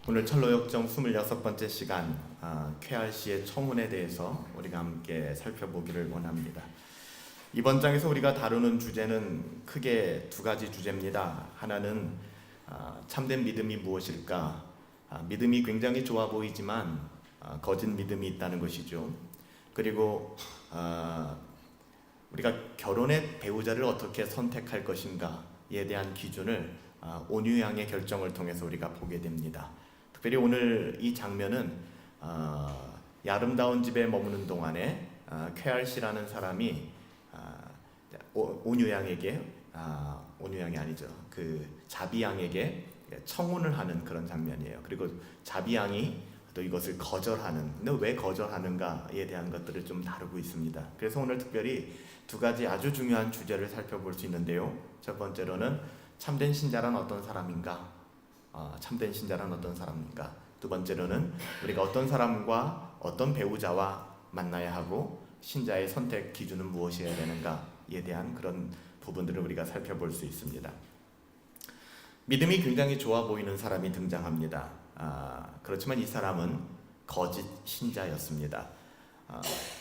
오늘 철로역정 26번째 시간 쾌활시의 청혼에 대해서 우리가 함께 살펴보기를 원합니다. 이번 장에서 우리가 다루는 주제는 크게 두 가지 주제입니다. 하나는 참된 믿음이 무엇일까? 믿음이 굉장히 좋아 보이지만 거짓 믿음이 있다는 것이죠. 그리고 우리가 결혼의 배우자를 어떻게 선택할 것인가에 대한 기준을 온유양의 결정을 통해서 우리가 보게 됩니다. 특별히 오늘 이 장면은 아름다운 집에 머무는 동안에 쾌활시라는 사람이 온유양에게 온유양이 아니죠, 그 자비양에게 청혼을 하는 그런 장면이에요. 그리고 자비양이 또 이것을 거절하는, 근데 왜 거절하는가에 대한 것들을 좀 다루고 있습니다. 그래서 오늘 특별히 두 가지 아주 중요한 주제를 살펴볼 수 있는데요. 첫 번째로는 참된 신자란 어떤 사람인가? 참된 신자란 어떤 사람인가? 두 번째로는 우리가 어떤 사람과 어떤 배우자와 만나야 하고 신자의 선택 기준은 무엇이어야 되는가에 대한 그런 부분들을 우리가 살펴볼 수 있습니다. 믿음이 굉장히 좋아 보이는 사람이 등장합니다. 그렇지만 이 사람은 거짓 신자였습니다.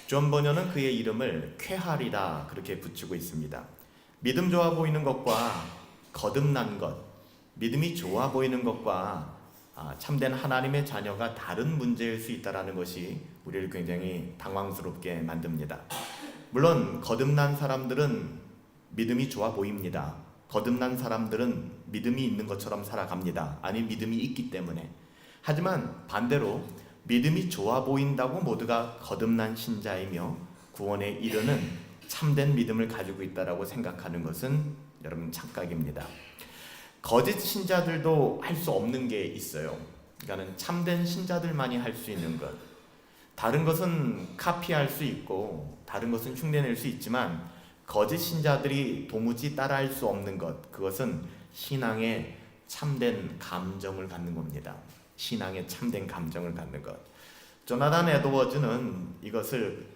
존 버녀는 그의 이름을 쾌활이라 그렇게 붙이고 있습니다. 믿음 좋아 보이는 것과 거듭난 것, 믿음이 좋아 보이는 것과 참된 하나님의 자녀가 다른 문제일 수 있다는 것이 우리를 굉장히 당황스럽게 만듭니다. 물론 거듭난 사람들은 믿음이 좋아 보입니다. 거듭난 사람들은 믿음이 있는 것처럼 살아갑니다. 아니, 믿음이 있기 때문에. 하지만 반대로 믿음이 좋아 보인다고 모두가 거듭난 신자이며 구원에 이르는 참된 믿음을 가지고 있다고 생각하는 것은 여러분 착각입니다. 거짓 신자들도 할 수 없는 게 있어요. 그러니까 참된 신자들만이 할 수 있는 것. 다른 것은 카피할 수 있고 다른 것은 흉내낼 수 있지만 거짓 신자들이 도무지 따라할 수 없는 것, 그것은 신앙의 참된 감정을 갖는 겁니다. 신앙의 참된 감정을 갖는 것. 조나단 에드워즈는 이것을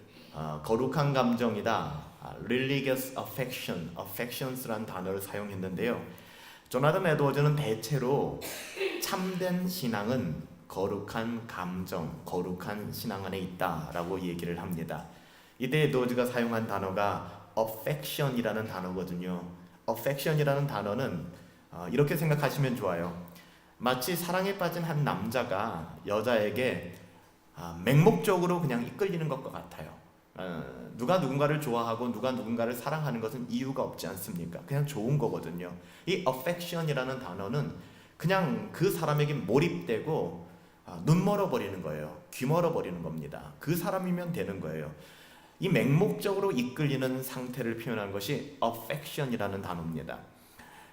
거룩한 감정이다, religious affections라는 단어를 사용했는데요. 조나단 에드워즈는 대체로 참된 신앙은 거룩한 감정, 거룩한 신앙 안에 있다라고 얘기를 합니다. 이때 에드워즈가 사용한 단어가 affection이라는 단어거든요. affection이라는 단어는 이렇게 생각하시면 좋아요. 마치 사랑에 빠진 한 남자가 여자에게 맹목적으로 그냥 이끌리는 것과 같아요. 누가 누군가를 좋아하고 누가 누군가를 사랑하는 것은 이유가 없지 않습니까? 그냥 좋은 거거든요. 이 affection이라는 단어는 그냥 그 사람에게 몰입되고 눈 멀어버리는 거예요. 귀 멀어버리는 겁니다. 그 사람이면 되는 거예요. 이 맹목적으로 이끌리는 상태를 표현한 것이 affection이라는 단어입니다.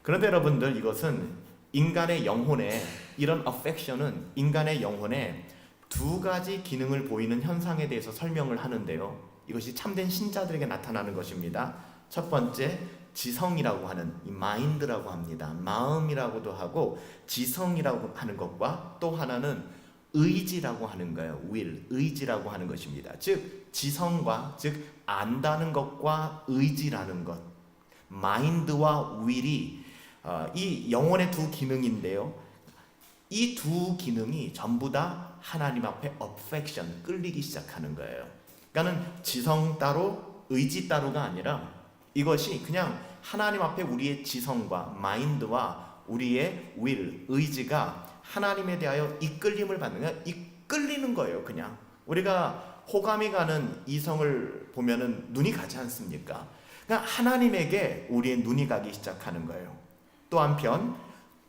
그런데 여러분들, 이것은 인간의 영혼에, 이런 affection은 인간의 영혼에 두 가지 기능을 보이는 현상에 대해서 설명을 하는데요. 이것이 참된 신자들에게 나타나는 것입니다. 첫 번째, 지성이라고 하는, 이 마인드라고 합니다. 마음이라고도 하고 지성이라고 하는 것과 또 하나는 의지라고 하는 거예요. will, 의지라고 하는 것입니다. 즉 지성과, 즉 안다는 것과 의지라는 것, 마인드와 will이 이 영혼의 두 기능인데요. 이 두 기능이 전부 다 하나님 앞에 affection, 끌리기 시작하는 거예요. 그러니까는 지성 따로 의지 따로가 아니라 이것이 그냥 하나님 앞에 우리의 지성과 마인드와 우리의 will, 의지가 하나님에 대하여 이끌림을 받는 거예요. 이끌리는 거예요. 그냥 우리가 호감이 가는 이성을 보면은 눈이 가지 않습니까? 그냥 하나님에게 우리의 눈이 가기 시작하는 거예요. 또 한편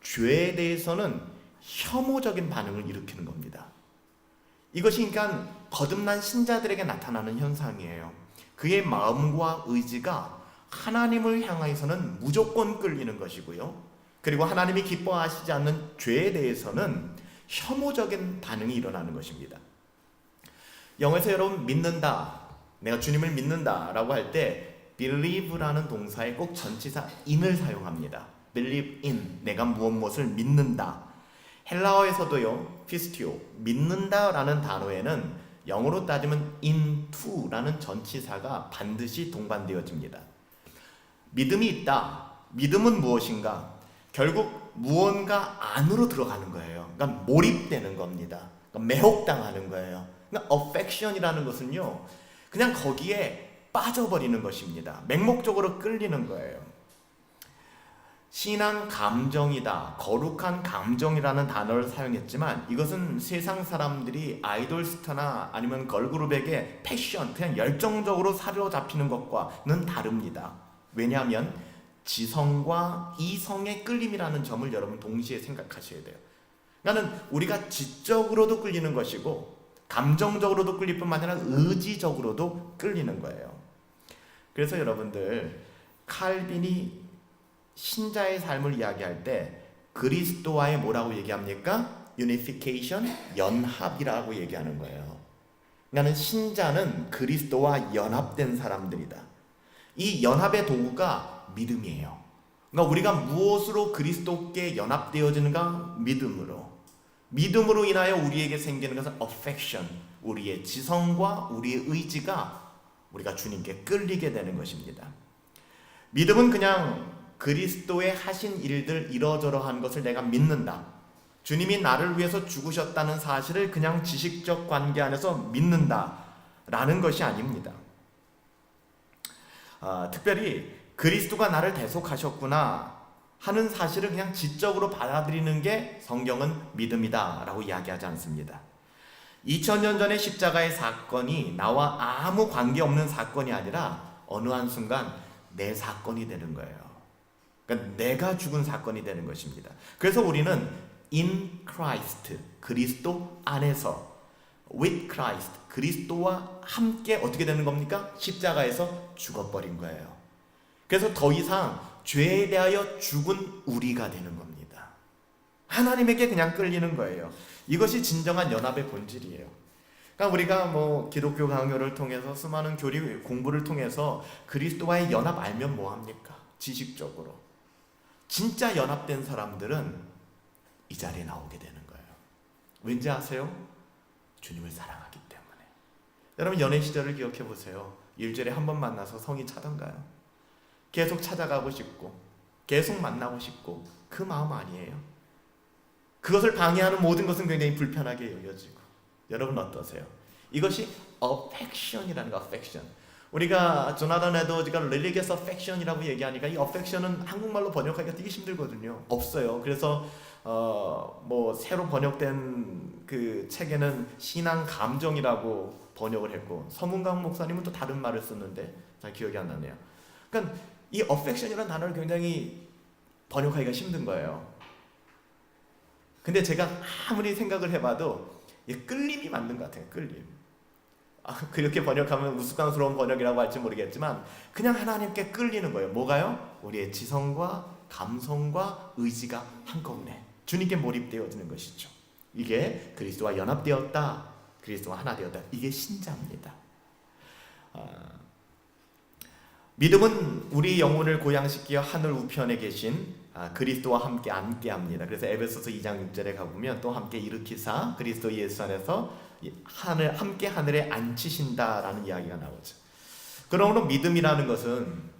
죄에 대해서는 혐오적인 반응을 일으키는 겁니다. 이것이 그러니까 거듭난 신자들에게 나타나는 현상이에요. 그의 마음과 의지가 하나님을 향해서는 무조건 끌리는 것이고요. 그리고 하나님이 기뻐하시지 않는 죄에 대해서는 혐오적인 반응이 일어나는 것입니다. 영어에서 여러분 믿는다, 내가 주님을 믿는다 라고 할 때 believe라는 동사에 꼭 전치사 in을 사용합니다. believe in, 내가 무엇을 믿는다. 헬라어에서도요, 피스티오, 믿는다라는 단어에는 영어로 따지면 into라는 전치사가 반드시 동반되어집니다. 믿음이 있다. 믿음은 무엇인가? 결국 무언가 안으로 들어가는 거예요. 그러니까 몰입되는 겁니다. 그러니까 매혹당하는 거예요. 그러니까 affection이라는 것은요, 그냥 거기에 빠져버리는 것입니다. 맹목적으로 끌리는 거예요. 신한 감정이다, 거룩한 감정이라는 단어를 사용했지만 이것은 세상 사람들이 아이돌 스타나 아니면 걸그룹에게 패션, 그냥 열정적으로 사로잡히는 것과는 다릅니다. 왜냐하면 지성과 이성의 끌림이라는 점을 여러분 동시에 생각하셔야 돼요. 그러니까 우리가 지적으로도 끌리는 것이고 감정적으로도 끌릴 뿐만 아니라 의지적으로도 끌리는 거예요. 그래서 여러분들, 칼빈이 신자의 삶을 이야기할 때 그리스도와의 뭐라고 얘기합니까? unification, 연합이라고 얘기하는 거예요. 그러니까 신자는 그리스도와 연합된 사람들이다. 이 연합의 도구가 믿음이에요. 그러니까 우리가 무엇으로 그리스도께 연합되어지는가? 믿음으로 인하여 우리에게 생기는 것은 affection, 우리의 지성과 우리의 의지가 우리가 주님께 끌리게 되는 것입니다. 믿음은 그냥 그리스도의 하신 일들 이러저러한 것을 내가 믿는다, 주님이 나를 위해서 죽으셨다는 사실을 그냥 지식적 관계 안에서 믿는다라는 것이 아닙니다. 특별히 그리스도가 나를 대속하셨구나 하는 사실을 그냥 지적으로 받아들이는 게 성경은 믿음이다 라고 이야기하지 않습니다. 2000년 전의 십자가의 사건이 나와 아무 관계없는 사건이 아니라 어느 한순간 내 사건이 되는 거예요. 그러니까 내가 죽은 사건이 되는 것입니다. 그래서 우리는 in Christ, 그리스도 안에서, with Christ, 그리스도와 함께 어떻게 되는 겁니까? 십자가에서 죽어버린 거예요. 그래서 더 이상 죄에 대하여 죽은 우리가 되는 겁니다. 하나님에게 그냥 끌리는 거예요. 이것이 진정한 연합의 본질이에요. 그러니까 우리가 기독교 강요를 통해서 수많은 교리 공부를 통해서 그리스도와의 연합 알면 뭐합니까? 지식적으로. 진짜 연합된 사람들은 이 자리에 나오게 되는 거예요. 왠지 아세요? 주님을 사랑하기 때문에. 여러분, 연애 시절을 기억해 보세요. 일주일에 한 번 만나서 성이 차던가요? 계속 찾아가고 싶고 계속 만나고 싶고 그 마음 아니에요? 그것을 방해하는 모든 것은 굉장히 불편하게 여겨지고. 여러분 어떠세요? 이것이 affection이라는 거, affection. 우리가 조나단 에드워즈가 religious affection이라고 얘기하니까 이 affection은 한국말로 번역하기가 되게 힘들거든요. 없어요. 그래서 새로 번역된 그 책에는 신앙 감정이라고 번역을 했고, 서문강 목사님은 또 다른 말을 썼는데 잘 기억이 안 나네요. 그러니까 이 affection이라는 단어를 굉장히 번역하기가 힘든 거예요. 근데 제가 아무리 생각을 해봐도 끌림이 맞는 것 같아요. 끌림. 그렇게 번역하면 우스꽝스러운 번역이라고 할지 모르겠지만 그냥 하나님께 끌리는 거예요. 뭐가요? 우리의 지성과 감성과 의지가 한꺼번에 주님께 몰입되어지는 것이죠. 이게 그리스도와 연합되었다, 그리스도와 하나 되었다. 이게 신자입니다. 믿음은 우리 영혼을 고양시키어 하늘 우편에 계신 그리스도와 함께 함께합니다. 그래서 에베소서 2장 6절에 가보면 또 함께 일으키사 그리스도 예수 안에서 함께 하늘에 앉히신다라는 이야기가 나오죠. 그러므로 믿음이라는 것은,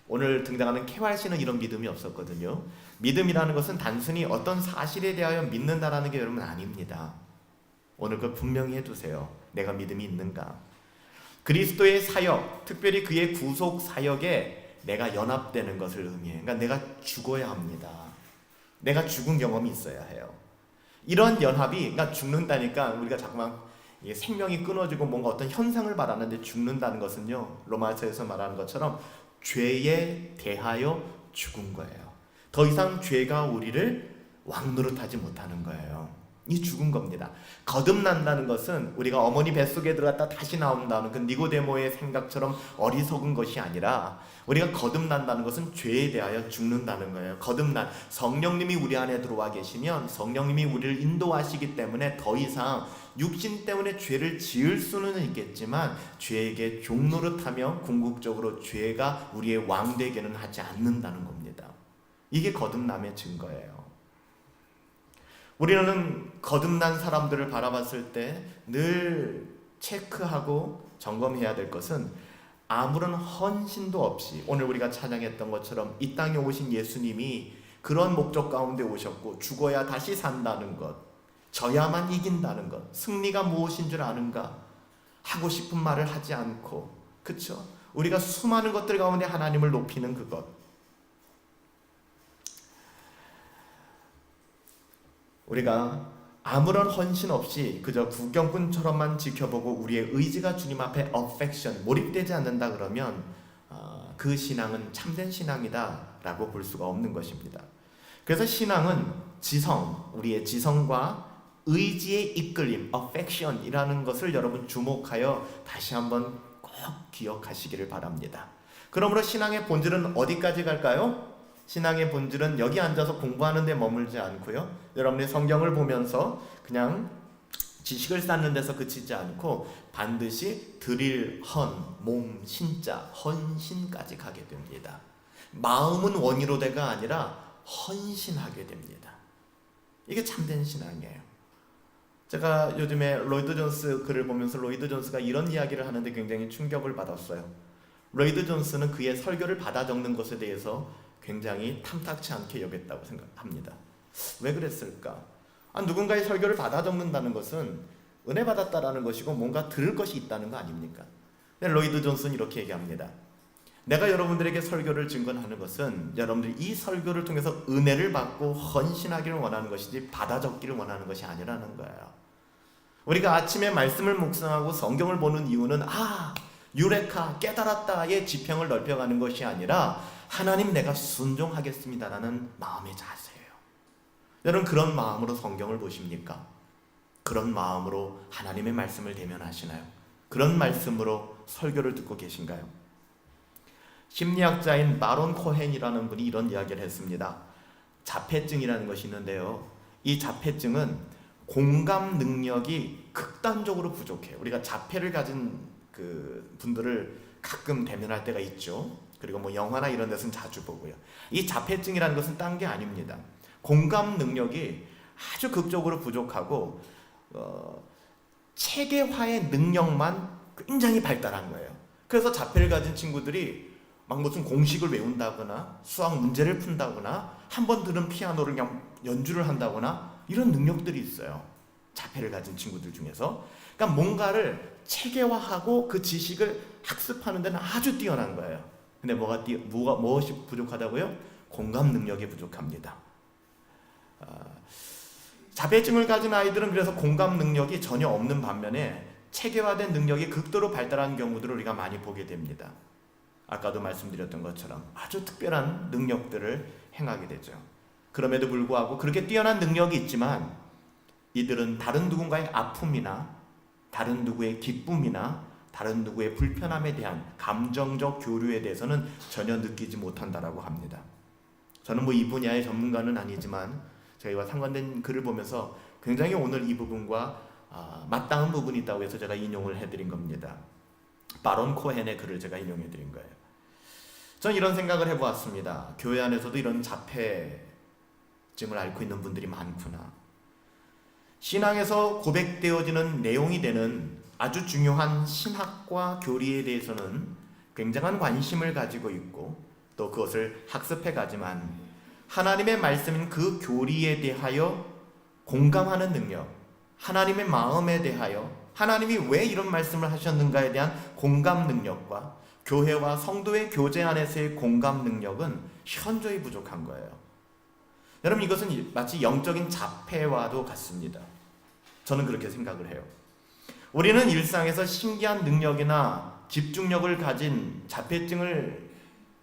오늘 등장하는 케왈씨는 이런 믿음이 없었거든요. 믿음이라는 것은 단순히 어떤 사실에 대하여 믿는다라는 게 여러분 아닙니다. 오늘 그걸 분명히 해두세요. 내가 믿음이 있는가? 그리스도의 사역, 특별히 그의 구속 사역에 내가 연합되는 것을 의미해요. 그러니까 내가 죽어야 합니다. 내가 죽은 경험이 있어야 해요. 이런 연합이, 그러니까 죽는다니까 우리가 자꾸만 생명이 끊어지고 뭔가 어떤 현상을 말하는데, 죽는다는 것은요, 로마서에서 말하는 것처럼 죄에 대하여 죽은 거예요. 더 이상 죄가 우리를 왕노릇하지 못하는 거예요. 이 죽은 겁니다. 거듭난다는 것은 우리가 어머니 뱃속에 들어갔다 다시 나온다는 그 니고데모의 생각처럼 어리석은 것이 아니라, 우리가 거듭난다는 것은 죄에 대하여 죽는다는 거예요. 성령님이 우리 안에 들어와 계시면 성령님이 우리를 인도하시기 때문에 더 이상 육신 때문에 죄를 지을 수는 있겠지만 죄에게 종노릇하며 궁극적으로 죄가 우리의 왕 되게는 하지 않는다는 겁니다. 이게 거듭남의 증거예요. 우리는 거듭난 사람들을 바라봤을 때 늘 체크하고 점검해야 될 것은, 아무런 헌신도 없이 오늘 우리가 찬양했던 것처럼 이 땅에 오신 예수님이 그런 목적 가운데 오셨고 죽어야 다시 산다는 것, 져야만 이긴다는 것, 승리가 무엇인 줄 아는가 하고 싶은 말을 하지 않고, 그렇죠? 우리가 수많은 것들 가운데 하나님을 높이는 그것, 우리가 아무런 헌신 없이 그저 구경꾼처럼만 지켜보고 우리의 의지가 주님 앞에 affection, 몰입되지 않는다 그러면 그 신앙은 참된 신앙이다라고 볼 수가 없는 것입니다. 그래서 신앙은 지성, 우리의 지성과 의지의 이끌림, affection이라는 것을 여러분 주목하여 다시 한번 꼭 기억하시기를 바랍니다. 그러므로 신앙의 본질은 어디까지 갈까요? 신앙의 본질은 여기 앉아서 공부하는 데 머물지 않고요, 여러분의 성경을 보면서 그냥 지식을 쌓는 데서 그치지 않고 반드시 드릴 헌, 몸, 신자, 헌신까지 가게 됩니다. 마음은 원이로되가 아니라 헌신하게 됩니다. 이게 참된 신앙이에요. 제가 요즘에 로이드 존스 글을 보면서 로이드 존스가 이런 이야기를 하는데 굉장히 충격을 받았어요. 로이드 존스는 그의 설교를 받아 적는 것에 대해서 굉장히 탐탁치 않게 여겼다고 생각합니다. 왜 그랬을까? 누군가의 설교를 받아 적는다는 것은 은혜 받았다라는 것이고 뭔가 들을 것이 있다는 거 아닙니까? 근데 로이드 존스는 이렇게 얘기합니다. 내가 여러분들에게 설교를 증거하는 것은 여러분들이 이 설교를 통해서 은혜를 받고 헌신하기를 원하는 것이지 받아 적기를 원하는 것이 아니라는 거예요. 우리가 아침에 말씀을 묵상하고 성경을 보는 이유는 유레카, 깨달았다의 지평을 넓혀가는 것이 아니라 하나님 내가 순종하겠습니다라는 마음의 자세예요. 여러분 그런 마음으로 성경을 보십니까? 그런 마음으로 하나님의 말씀을 대면하시나요? 그런 말씀으로 설교를 듣고 계신가요? 심리학자인 바론 코헨이라는 분이 이런 이야기를 했습니다. 자폐증이라는 것이 있는데요, 이 자폐증은 공감 능력이 극단적으로 부족해요. 우리가 자폐를 가진 그 분들을 가끔 대면할 때가 있죠. 그리고 영화나 이런 데서는 자주 보고요. 이 자폐증이라는 것은 딴 게 아닙니다. 공감 능력이 아주 극적으로 부족하고 체계화의 능력만 굉장히 발달한 거예요. 그래서 자폐를 가진 친구들이 막 무슨 공식을 외운다거나 수학 문제를 푼다거나 한 번 들은 피아노를 그냥 연주를 한다거나 이런 능력들이 있어요. 자폐를 가진 친구들 중에서. 그러니까 뭔가를 체계화하고 그 지식을 학습하는 데는 아주 뛰어난 거예요. 근데 무엇이 부족하다고요? 공감 능력이 부족합니다. 자폐증을 가진 아이들은 그래서 공감 능력이 전혀 없는 반면에 체계화된 능력이 극도로 발달한 경우들을 우리가 많이 보게 됩니다. 아까도 말씀드렸던 것처럼 아주 특별한 능력들을 행하게 되죠. 그럼에도 불구하고 그렇게 뛰어난 능력이 있지만 이들은 다른 누군가의 아픔이나 다른 누구의 기쁨이나 다른 누구의 불편함에 대한 감정적 교류에 대해서는 전혀 느끼지 못한다라고 합니다. 저는 이 분야의 전문가는 아니지만 저희와 상관된 글을 보면서 굉장히 오늘 이 부분과 맞닿은 부분이 있다고 해서 제가 인용을 해드린 겁니다. 바론 코헨의 글을 제가 인용해드린 거예요. 저는 이런 생각을 해보았습니다. 교회 안에서도 이런 자폐증을 앓고 있는 분들이 많구나. 신앙에서 고백되어지는 내용이 되는 아주 중요한 신학과 교리에 대해서는 굉장한 관심을 가지고 있고 또 그것을 학습해 가지만 하나님의 말씀인 그 교리에 대하여 공감하는 능력, 하나님의 마음에 대하여 하나님이 왜 이런 말씀을 하셨는가에 대한 공감 능력과 교회와 성도의 교제 안에서의 공감 능력은 현저히 부족한 거예요. 여러분 이것은 마치 영적인 자폐와도 같습니다. 저는 그렇게 생각을 해요. 우리는 일상에서 신기한 능력이나 집중력을 가진 자폐증을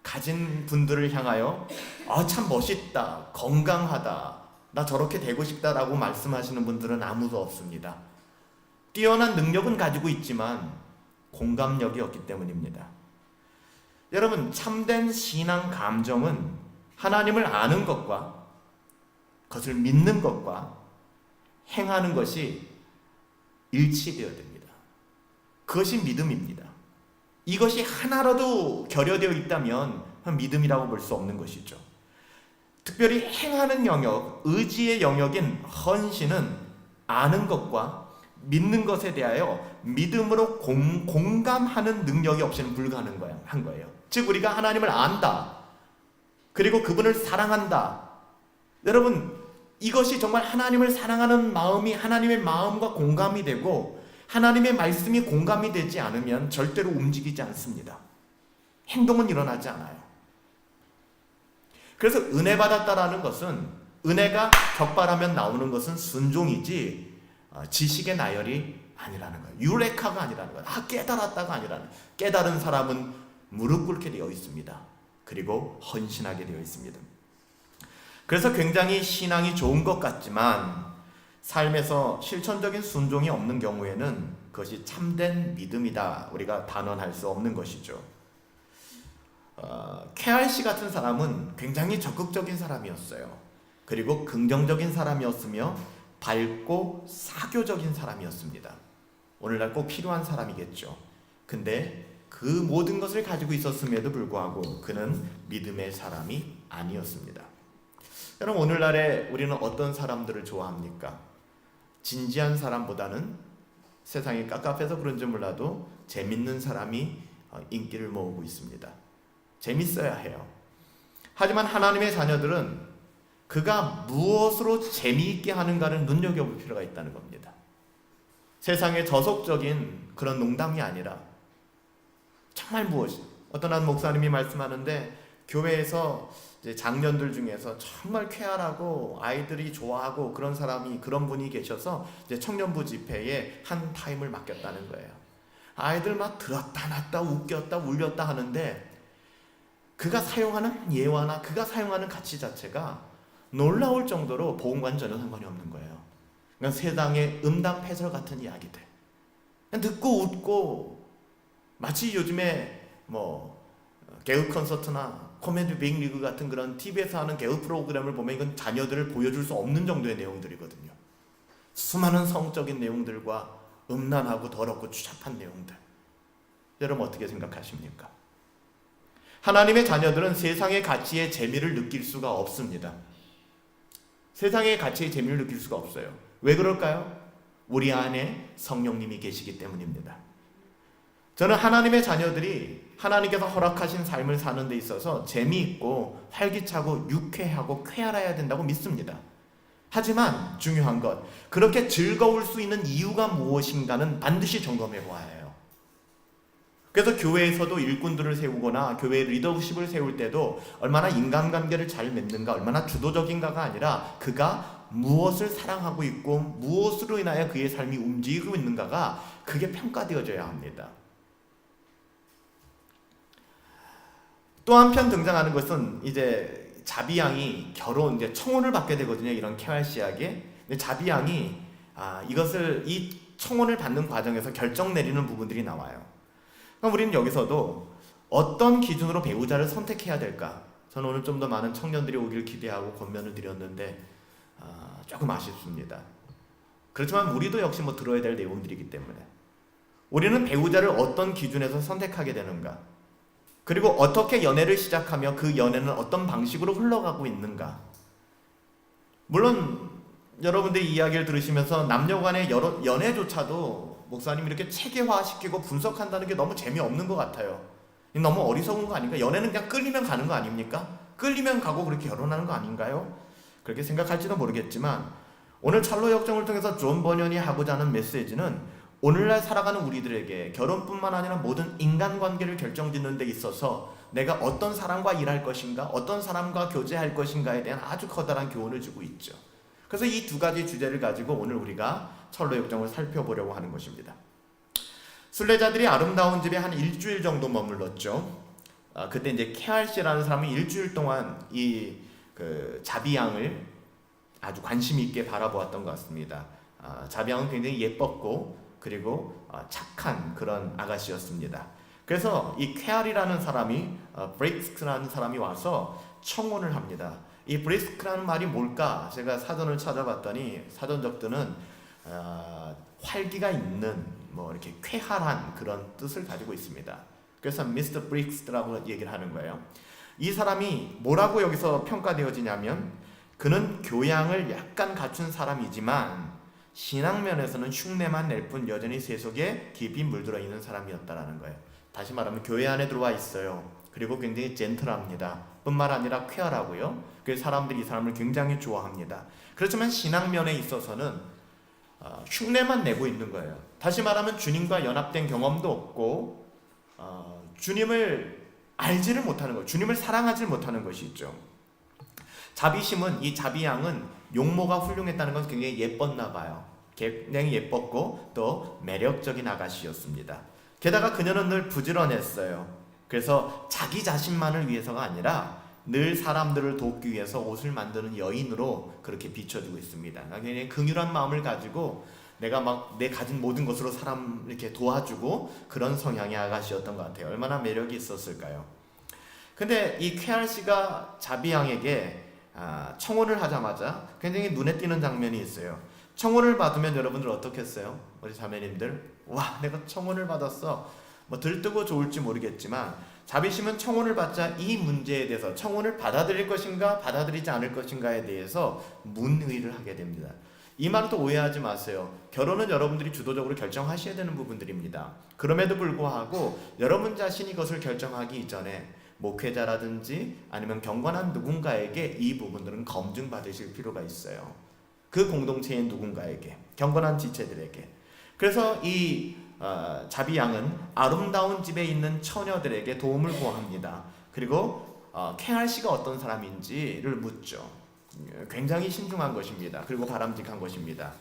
가진 분들을 향하여 참 멋있다, 건강하다, 나 저렇게 되고 싶다라고 말씀하시는 분들은 아무도 없습니다. 뛰어난 능력은 가지고 있지만 공감력이 없기 때문입니다. 여러분 참된 신앙 감정은 하나님을 아는 것과 그것을 믿는 것과 행하는 것이 일치되어야 됩니다. 그것이 믿음입니다. 이것이 하나라도 결여되어 있다면 믿음이라고 볼 수 없는 것이죠. 특별히 행하는 영역, 의지의 영역인 헌신은 아는 것과 믿는 것에 대하여 믿음으로 공감하는 능력이 없이는 불가능한 거예요. 즉 우리가 하나님을 안다, 그리고 그분을 사랑한다, 여러분, 이것이 정말 하나님을 사랑하는 마음이 하나님의 마음과 공감이 되고 하나님의 말씀이 공감이 되지 않으면 절대로 움직이지 않습니다. 행동은 일어나지 않아요. 그래서 은혜 받았다라는 것은, 은혜가 격발하면 나오는 것은 순종이지 지식의 나열이 아니라는 거예요. 유레카가 아니라는 거예요. 깨달았다가 아니라는 거예요. 깨달은 사람은 무릎 꿇게 되어 있습니다. 그리고 헌신하게 되어 있습니다. 그래서 굉장히 신앙이 좋은 것 같지만 삶에서 실천적인 순종이 없는 경우에는 그것이 참된 믿음이다, 우리가 단언할 수 없는 것이죠. KRC 같은 사람은 굉장히 적극적인 사람이었어요. 그리고 긍정적인 사람이었으며 밝고 사교적인 사람이었습니다. 오늘날 꼭 필요한 사람이겠죠. 근데 그 모든 것을 가지고 있었음에도 불구하고 그는 믿음의 사람이 아니었습니다. 여러분, 오늘날에 우리는 어떤 사람들을 좋아합니까? 진지한 사람보다는, 세상이 깝깝해서 그런지 몰라도 재밌는 사람이 인기를 모으고 있습니다. 재밌어야 해요. 하지만 하나님의 자녀들은 그가 무엇으로 재미있게 하는가를 눈여겨볼 필요가 있다는 겁니다. 세상의 저속적인 그런 농담이 아니라 정말 무엇이, 어떤 한 목사님이 말씀하는데 교회에서 이제 장년들 중에서 정말 쾌활하고 아이들이 좋아하고 그런 사람이, 그런 분이 계셔서 이제 청년부 집회에 한 타임을 맡겼다는 거예요. 아이들 막 들었다 놨다 웃겼다 울렸다 하는데 그가 사용하는 예화나 그가 사용하는 가치 자체가 놀라울 정도로 복음과는 전혀 상관이 없는 거예요. 그러니까 세상의 음담패설 같은 이야기들 그냥 듣고 웃고, 마치 요즘에 개그 콘서트나 코미디 빅리그 같은 그런 TV에서 하는 개그 프로그램을 보면 이건 자녀들을 보여줄 수 없는 정도의 내용들이거든요. 수많은 성적인 내용들과 음란하고 더럽고 추잡한 내용들. 여러분 어떻게 생각하십니까? 하나님의 자녀들은 세상의 가치의 재미를 느낄 수가 없습니다. 세상의 가치의 재미를 느낄 수가 없어요. 왜 그럴까요? 우리 안에 성령님이 계시기 때문입니다. 저는 하나님의 자녀들이 하나님께서 허락하신 삶을 사는 데 있어서 재미있고 활기차고 유쾌하고 쾌활해야 된다고 믿습니다. 하지만 중요한 것, 그렇게 즐거울 수 있는 이유가 무엇인가는 반드시 점검해 보아야 해요. 그래서 교회에서도 일꾼들을 세우거나 교회 리더십을 세울 때도 얼마나 인간관계를 잘 맺는가, 얼마나 주도적인가가 아니라 그가 무엇을 사랑하고 있고 무엇으로 인하여 그의 삶이 움직이고 있는가가, 그게 평가되어져야 합니다. 또 한편 등장하는 것은 이제 자비양이 이제 청혼을 받게 되거든요. 이런 KRC에게. 근데 자비양이 이것을, 이 청혼을 받는 과정에서 결정 내리는 부분들이 나와요. 그럼 우리는 여기서도 어떤 기준으로 배우자를 선택해야 될까? 저는 오늘 좀 더 많은 청년들이 오길 기대하고 권면을 드렸는데 조금 아쉽습니다. 그렇지만 우리도 역시 들어야 될 내용들이기 때문에, 우리는 배우자를 어떤 기준에서 선택하게 되는가, 그리고 어떻게 연애를 시작하며 그 연애는 어떤 방식으로 흘러가고 있는가. 물론 여러분들이 이야기를 들으시면서 남녀 간의 연애조차도 목사님이 이렇게 체계화시키고 분석한다는 게 너무 재미없는 것 같아요. 너무 어리석은 거 아닌가? 연애는 그냥 끌리면 가는 거 아닙니까? 끌리면 가고 그렇게 결혼하는 거 아닌가요? 그렇게 생각할지도 모르겠지만, 오늘 찰로 역정을 통해서 존 버년이 하고자 하는 메시지는 오늘날 살아가는 우리들에게 결혼뿐만 아니라 모든 인간관계를 결정짓는 데 있어서 내가 어떤 사람과 일할 것인가, 어떤 사람과 교제할 것인가에 대한 아주 커다란 교훈을 주고 있죠. 그래서 이 두 가지 주제를 가지고 오늘 우리가 찰로 역정을 살펴보려고 하는 것입니다. 순례자들이 아름다운 집에 한 일주일 정도 머물렀죠. 그때 이제 KRC라는 사람이 일주일 동안 자비양을 아주 관심 있게 바라보았던 것 같습니다. 자비양은 굉장히 예뻤고 그리고 착한 그런 아가씨였습니다. 그래서 이 KR이라는 사람이, 브레이스크라는 사람이 와서 청혼을 합니다. 이 브레이스크라는 말이 뭘까? 제가 사전을 찾아봤더니 사전 적들은 활기가 있는, 이렇게 쾌활한 그런 뜻을 가지고 있습니다. 그래서 미스터 브릭스라고 얘기를 하는 거예요. 이 사람이 뭐라고 여기서 평가되어지냐면, 그는 교양을 약간 갖춘 사람이지만 신앙면에서는 흉내만 낼 뿐 여전히 세속에 깊이 물들어 있는 사람이었다라는 거예요. 다시 말하면 교회 안에 들어와 있어요. 그리고 굉장히 젠틀합니다. 뿐만 아니라 쾌활하고요. 그래서 사람들이 이 사람을 굉장히 좋아합니다. 그렇지만 신앙면에 있어서는 흉내만 내고 있는 거예요. 다시 말하면 주님과 연합된 경험도 없고 주님을 알지를 못하는 것, 주님을 사랑하지 못하는 것이 있죠. 자비심은, 이 자비양은 용모가 훌륭했다는 것은 굉장히 예뻤나 봐요. 굉장히 예뻤고 또 매력적인 아가씨였습니다. 게다가 그녀는 늘 부지런했어요. 그래서 자기 자신만을 위해서가 아니라 늘 사람들을 돕기 위해서 옷을 만드는 여인으로 그렇게 비춰지고 있습니다. 굉장히 긍휼한 마음을 가지고 내가 막 내 가진 모든 것으로 사람 이렇게 도와주고 그런 성향의 아가씨였던 것 같아요. 얼마나 매력이 있었을까요? 근데 이 쾌활 씨가 자비양에게 청혼을 하자마자 굉장히 눈에 띄는 장면이 있어요. 청혼을 받으면 여러분들 어떻겠어요? 우리 자매님들, 와, 내가 청혼을 받았어. 뭐 들뜨고 좋을지 모르겠지만 자비심은 청혼을 받자 이 문제에 대해서, 청혼을 받아들일 것인가 받아들이지 않을 것인가에 대해서 문의를 하게 됩니다. 이 말은 또 오해하지 마세요. 결혼은 여러분들이 주도적으로 결정하셔야 되는 부분들입니다. 그럼에도 불구하고 여러분 자신이 그것을 결정하기 이전에 목회자라든지 아니면 경건한 누군가에게 이 부분들은 검증받으실 필요가 있어요. 그 공동체의 누군가에게, 경건한 지체들에게. 그래서 이 자비양은 아름다운 집에 있는 처녀들에게 도움을 구합니다. 그리고 쾌활 씨가 어떤 사람인지를 묻죠. 굉장히 신중한 것입니다. 그리고 바람직한 것입니다.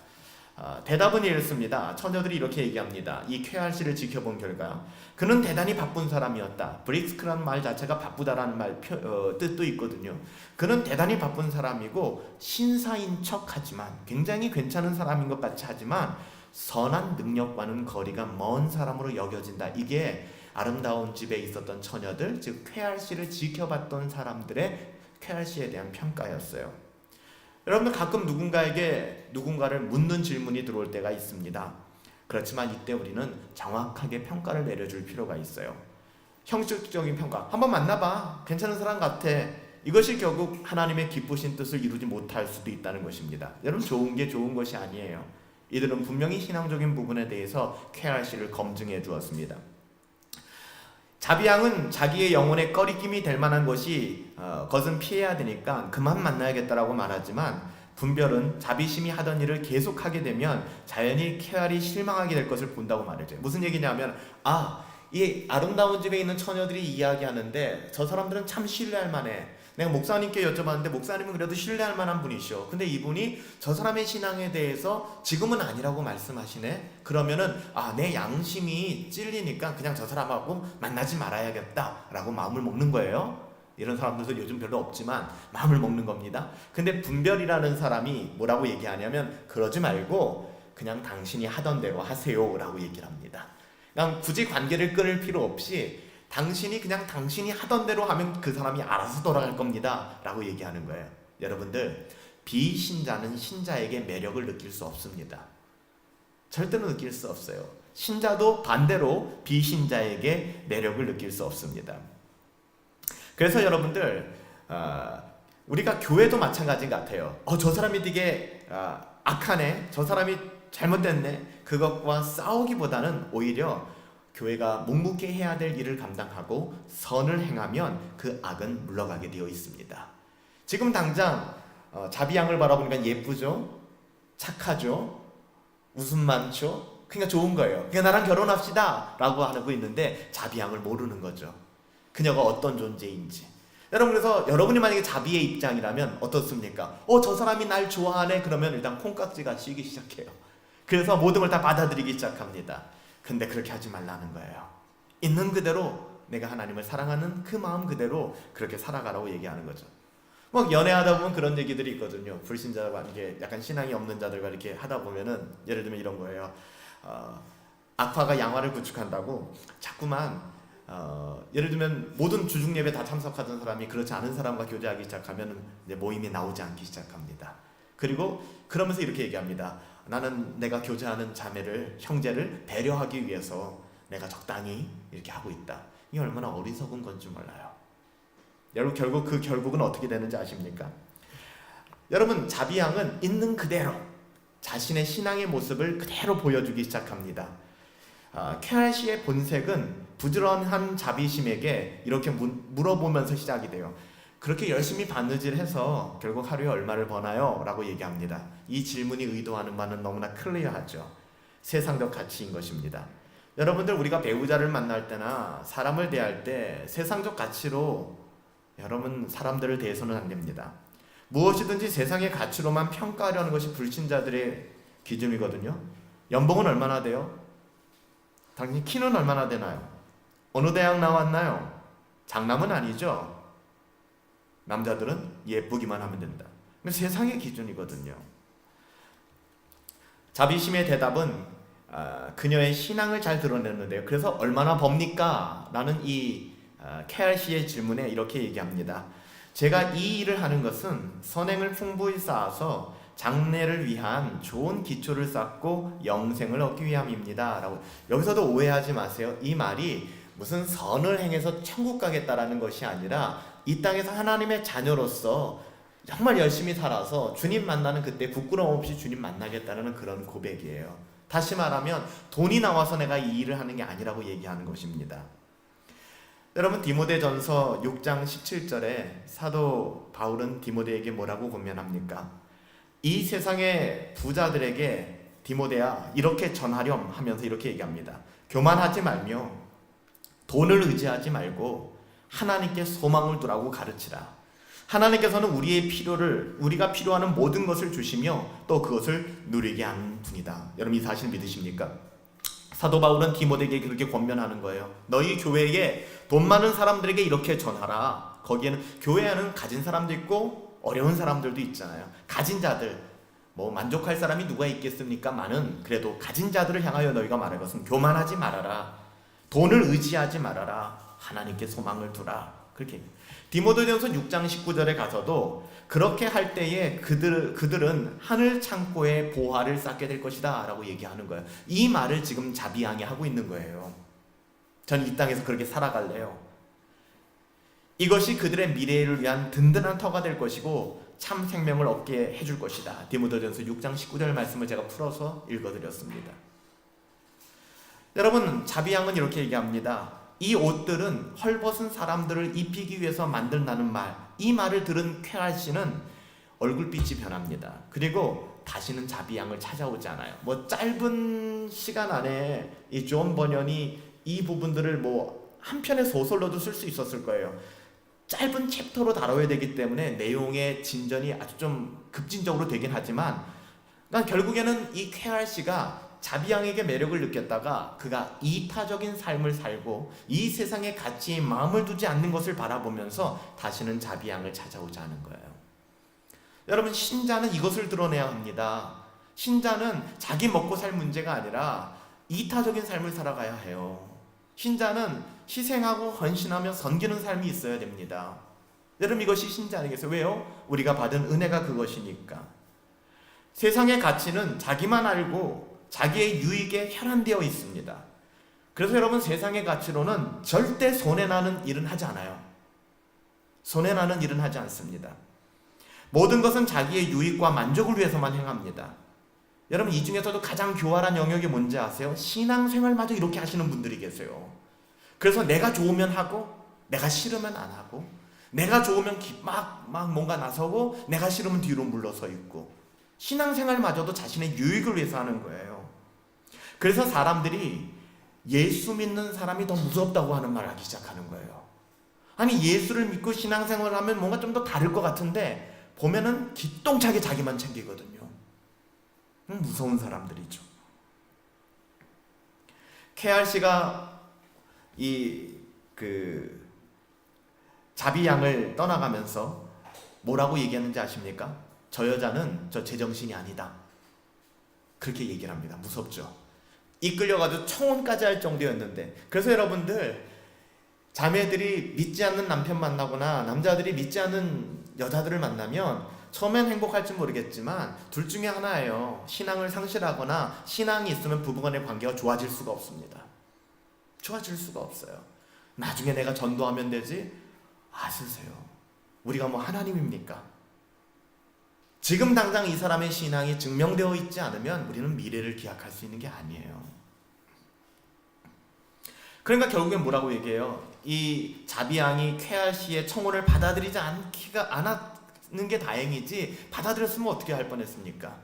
대답은 이렇습니다. 처녀들이 이렇게 얘기합니다. 이 쾌활 씨를 지켜본 결과 그는 대단히 바쁜 사람이었다. 브릭스크라는 말 자체가 바쁘다라는 뜻도 있거든요. 그는 대단히 바쁜 사람이고 신사인 척하지만, 굉장히 괜찮은 사람인 것 같이 하지만 선한 능력과는 거리가 먼 사람으로 여겨진다. 이게 아름다운 집에 있었던 처녀들, 즉 쾌활 씨를 지켜봤던 사람들의 쾌활 씨에 대한 평가였어요. 여러분들 가끔 누군가를 묻는 질문이 들어올 때가 있습니다. 그렇지만 이때 우리는 정확하게 평가를 내려줄 필요가 있어요. 형식적인 평가, 한번 만나봐, 괜찮은 사람 같아, 이것이 결국 하나님의 기쁘신 뜻을 이루지 못할 수도 있다는 것입니다. 여러분, 좋은 게 좋은 것이 아니에요. 이들은 분명히 신앙적인 부분에 대해서 쾌활 씨를 검증해 주었습니다. 자비양은 자기의 영혼의 꺼리낌이 될 만한 것은 피해야 되니까 그만 만나야겠다라고 말하지만, 분별은 자비심이 하던 일을 계속하게 되면 자연히 쾌활이 실망하게 될 것을 본다고 말해요. 무슨 얘기냐면, 이 아름다운 집에 있는 처녀들이 이야기하는데 저 사람들은 참 신뢰할 만해. 내가 목사님께 여쭤봤는데 목사님은 그래도 신뢰할 만한 분이시오. 근데 이분이 저 사람의 신앙에 대해서 지금은 아니라고 말씀하시네. 그러면은 내 양심이 찔리니까 그냥 저 사람하고 만나지 말아야겠다 라고 마음을 먹는 거예요. 이런 사람들도 요즘 별로 없지만 마음을 먹는 겁니다. 근데 분별이라는 사람이 뭐라고 얘기하냐면, 그러지 말고 그냥 당신이 하던 대로 하세요 라고 얘기를 합니다. 그냥 굳이 관계를 끊을 필요 없이 당신이 하던 대로 하면 그 사람이 알아서 돌아갈 겁니다 라고 얘기하는 거예요. 여러분들, 비신자는 신자에게 매력을 느낄 수 없습니다. 절대로 느낄 수 없어요. 신자도 반대로 비신자에게 매력을 느낄 수 없습니다. 그래서 여러분들, 우리가 교회도 마찬가지 같아요. 저 사람이 되게 악하네, 저 사람이 잘못됐네, 그것과 싸우기보다는 오히려 교회가 묵묵히 해야 될 일을 감당하고 선을 행하면 그 악은 물러가게 되어 있습니다. 지금 당장 자비양을 바라보니까 예쁘죠? 착하죠? 웃음 많죠? 그러니까 좋은 거예요. 그러니까 나랑 결혼합시다 라고 하고 있는데 자비양을 모르는 거죠. 그녀가 어떤 존재인지. 여러분, 그래서 여러분이 만약에 자비의 입장이라면 어떻습니까? 저 사람이 날 좋아하네 그러면 일단 콩깍지가 씌기 시작해요. 그래서 모든 걸 다 받아들이기 시작합니다. 근데 그렇게 하지 말라는 거예요. 있는 그대로 내가 하나님을 사랑하는 그 마음 그대로 그렇게 살아가라고 얘기하는 거죠. 막 연애하다 보면 그런 얘기들이 있거든요. 불신자와 이게 약간 신앙이 없는 자들과 이렇게 하다 보면은, 예를 들면 이런 거예요. 악화가 양화를 구축한다고 자꾸만 예를 들면 모든 주중 예배 다 참석하던 사람이 그렇지 않은 사람과 교제하기 시작하면 이제 모임이 나오지 않기 시작합니다. 그리고 그러면서 이렇게 얘기합니다. 나는 내가 교제하는 형제를 배려하기 위해서 내가 적당히 이렇게 하고 있다. 이게 얼마나 어리석은 건지 몰라요. 여러분, 결국은 어떻게 되는지 아십니까? 여러분, 자비양은 있는 그대로 자신의 신앙의 모습을 그대로 보여주기 시작합니다. 쾌활 씨의 본색은 부지런한 자비심에게 이렇게 물어보면서 시작이 돼요. 그렇게 열심히 바느질해서 결국 하루에 얼마를 버나요? 라고 얘기합니다. 이 질문이 의도하는 바는 너무나 클리어하죠. 세상적 가치인 것입니다. 여러분들, 우리가 배우자를 만날 때나 사람을 대할 때 세상적 가치로 여러분 사람들을 대해서는 안 됩니다. 무엇이든지 세상의 가치로만 평가하려는 것이 불신자들의 기준이거든요. 연봉은 얼마나 돼요? 당신 키는 얼마나 되나요? 어느 대학 나왔나요? 장남은 아니죠. 남자들은 예쁘기만 하면 된다. 세상의 기준이거든요. 자비심의 대답은 그녀의 신앙을 잘 드러냈는데요. 그래서 얼마나 법니까? 라는 이 KRC의 질문에 이렇게 얘기합니다. 제가 이 일을 하는 것은 선행을 풍부히 쌓아서 장래를 위한 좋은 기초를 쌓고 영생을 얻기 위함입니다. 라고. 여기서도 오해하지 마세요. 이 말이 무슨 선을 행해서 천국 가겠다라는 것이 아니라 이 땅에서 하나님의 자녀로서 정말 열심히 살아서 주님 만나는 그때 부끄러움 없이 주님 만나겠다는 그런 고백이에요. 다시 말하면 돈이 나와서 내가 이 일을 하는 게 아니라고 얘기하는 것입니다. 여러분, 디모데전서 6장 17절에 사도 바울은 디모데에게 뭐라고 권면합니까? 이 세상의 부자들에게 디모데야 이렇게 전하렴 하면서 이렇게 얘기합니다. 교만하지 말며 돈을 의지하지 말고 하나님께 소망을 두라고 가르치라. 하나님께서는 우리가 필요하는 모든 것을 주시며 또 그것을 누리게 하는 분이다. 여러분, 이 사실 믿으십니까? 사도 바울은 디모데에게 그렇게 권면하는 거예요. 너희 교회에 돈 많은 사람들에게 이렇게 전하라. 거기에는 교회 안은 가진 사람도 있고 어려운 사람들도 있잖아요. 가진 자들, 만족할 사람이 누가 있겠습니까? 많은, 그래도 가진 자들을 향하여 너희가 말할 것은 교만하지 말아라. 돈을 의지하지 말아라. 하나님께 소망을 두라. 그렇게 디모데전서 6장 19절에 가서도 그렇게 할 때에 그들은 하늘 창고에 보화를 쌓게 될 것이다 라고 얘기하는 거예요. 이 말을 지금 자비양이 하고 있는 거예요. 전 이 땅에서 그렇게 살아갈래요. 이것이 그들의 미래를 위한 든든한 터가 될 것이고 참 생명을 얻게 해줄 것이다. 디모데전서 6장 19절 말씀을 제가 풀어서 읽어드렸습니다. 여러분, 자비양은 이렇게 얘기합니다. 이 옷들은 헐벗은 사람들을 입히기 위해서 만든다는 말, 이 말을 들은 쾌활씨는 얼굴빛이 변합니다. 그리고 다시는 자비양을 찾아오지 않아요. 짧은 시간 안에 이 존 버년이 이 부분들을 한 편의 소설로도 쓸 수 있었을 거예요. 짧은 챕터로 다뤄야 되기 때문에 내용의 진전이 아주 좀 급진적으로 되긴 하지만, 그러니까 결국에는 이 쾌활씨가 자비양에게 매력을 느꼈다가 그가 이타적인 삶을 살고 이 세상의 가치에 마음을 두지 않는 것을 바라보면서 다시는 자비양을 찾아오지 않은 거예요. 여러분, 신자는 이것을 드러내야 합니다. 신자는 자기 먹고 살 문제가 아니라 이타적인 삶을 살아가야 해요. 신자는 희생하고 헌신하며 섬기는 삶이 있어야 됩니다. 여러분, 이것이 신자 아니겠어요? 왜요? 우리가 받은 은혜가 그것이니까. 세상의 가치는 자기만 알고 자기의 유익에 혈안되어 있습니다. 그래서 여러분, 세상의 가치로는 절대 손해나는 일은 하지 않아요. 손해나는 일은 하지 않습니다. 모든 것은 자기의 유익과 만족을 위해서만 행합니다. 여러분, 이 중에서도 가장 교활한 영역이 뭔지 아세요? 신앙생활마저 이렇게 하시는 분들이 계세요. 그래서 내가 좋으면 하고 내가 싫으면 안 하고, 내가 좋으면 막 뭔가 나서고 내가 싫으면 뒤로 물러서 있고, 신앙생활마저도 자신의 유익을 위해서 하는 거예요. 그래서 사람들이 예수 믿는 사람이 더 무섭다고 하는 말을 하기 시작하는 거예요. 아니, 예수를 믿고 신앙생활을 하면 뭔가 좀 더 다를 것 같은데 보면은 기똥차게 자기만 챙기거든요. 무서운 사람들이죠. KRC가 자비양을 떠나가면서 뭐라고 얘기하는지 아십니까? 저 여자는 저 제정신이 아니다. 그렇게 얘기를 합니다. 무섭죠? 이끌려가지고 청혼까지 할 정도였는데. 그래서 여러분들, 자매들이 믿지 않는 남편 만나거나 남자들이 믿지 않는 여자들을 만나면 처음엔 행복할지 모르겠지만 둘 중에 하나예요. 신앙을 상실하거나 신앙이 있으면 부부간의 관계가 좋아질 수가 없습니다. 좋아질 수가 없어요. 나중에 내가 전도하면 되지? 아시세요? 우리가 하나님입니까? 지금 당장 이 사람의 신앙이 증명되어 있지 않으면 우리는 미래를 기약할 수 있는 게 아니에요. 그러니까 결국엔 뭐라고 얘기해요? 이 자비양이 쾌할시의 청혼을 받아들이지 않았는 게 다행이지, 받아들였으면 어떻게 할 뻔했습니까?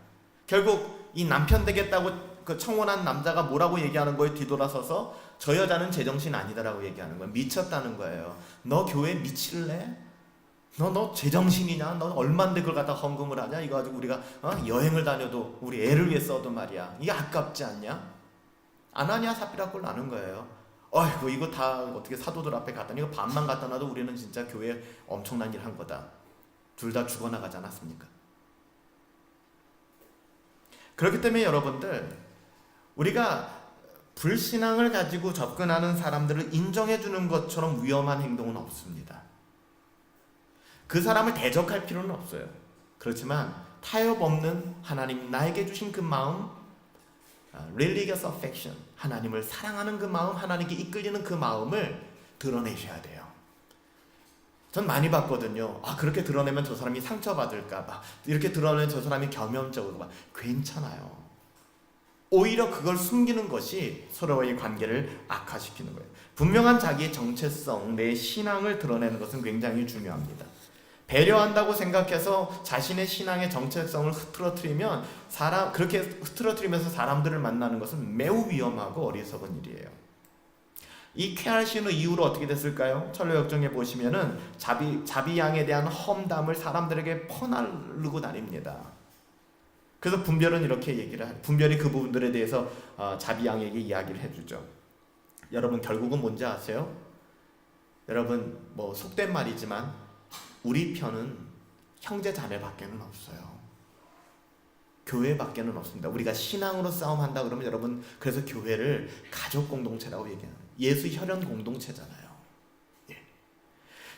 결국 이 남편 되겠다고 그 청혼한 남자가 뭐라고 얘기하는 거예요? 뒤돌아서서 저 여자는 제정신 아니다라고 얘기하는 거예요. 미쳤다는 거예요. 너 교회 미칠래? 너 제정신이냐? 너 얼만데 그걸 갖다 헌금을 하냐? 이거 가지고 우리가 여행을 다녀도 우리 애를 위해 써도 말이야, 이게 아깝지 않냐? 아나니아 삽비라 꼴 나는 거예요. 어이구, 이거 다 어떻게 사도들 앞에 갖다, 이거 반만 갖다 놔도 우리는 진짜 교회에 엄청난 일 한 거다. 둘 다 죽어나가지 않았습니까? 그렇기 때문에 여러분들, 우리가 불신앙을 가지고 접근하는 사람들을 인정해주는 것처럼 위험한 행동은 없습니다. 그 사람을 대적할 필요는 없어요. 그렇지만 타협 없는 하나님 나에게 주신 그 마음, religious affection, 하나님을 사랑하는 그 마음, 하나님께 이끌리는 그 마음을 드러내셔야 돼요. 전 많이 봤거든요. 그렇게 드러내면 저 사람이 상처받을까봐, 이렇게 드러내면 저 사람이 겸연쩍을까봐. 괜찮아요. 오히려 그걸 숨기는 것이 서로의 관계를 악화시키는 거예요. 분명한 자기의 정체성, 내 신앙을 드러내는 것은 굉장히 중요합니다. 배려한다고 생각해서 자신의 신앙의 정체성을 흐트러뜨리면, 그렇게 흐트러뜨리면서 사람들을 만나는 것은 매우 위험하고 어리석은 일이에요. 이 쾌할시의 이후로 어떻게 됐을까요? 철로역정에 보시면은 자비양에 대한 험담을 사람들에게 퍼나르고 다닙니다. 그래서 분별은 이렇게 분별이 그 부분들에 대해서 자비양에게 이야기를 해주죠. 여러분, 결국은 뭔지 아세요? 여러분, 뭐 속된 말이지만 우리 편은 형제 자매밖에는 없어요. 교회밖에는 없습니다. 우리가 신앙으로 싸움한다 그러면 여러분, 그래서 교회를 가족 공동체라고 얘기하는, 예수 혈연 공동체잖아요. 예.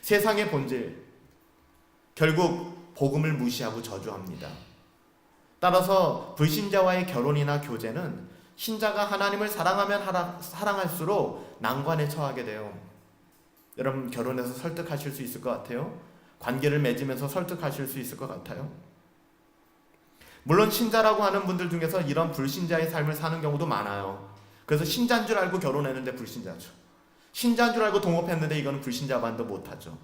세상의 본질, 결국 복음을 무시하고 저주합니다. 따라서 불신자와의 결혼이나 교제는 신자가 하나님을 사랑하면 사랑할수록 난관에 처하게 돼요. 여러분, 결혼해서 설득하실 수 있을 것 같아요? 관계를 맺으면서 설득하실 수 있을 것 같아요? 물론 신자라고 하는 분들 중에서 이런 불신자의 삶을 사는 경우도 많아요. 그래서 신자인 줄 알고 결혼했는데 불신자죠. 신자인 줄 알고 동업했는데 이거는 불신자 반도 못하죠.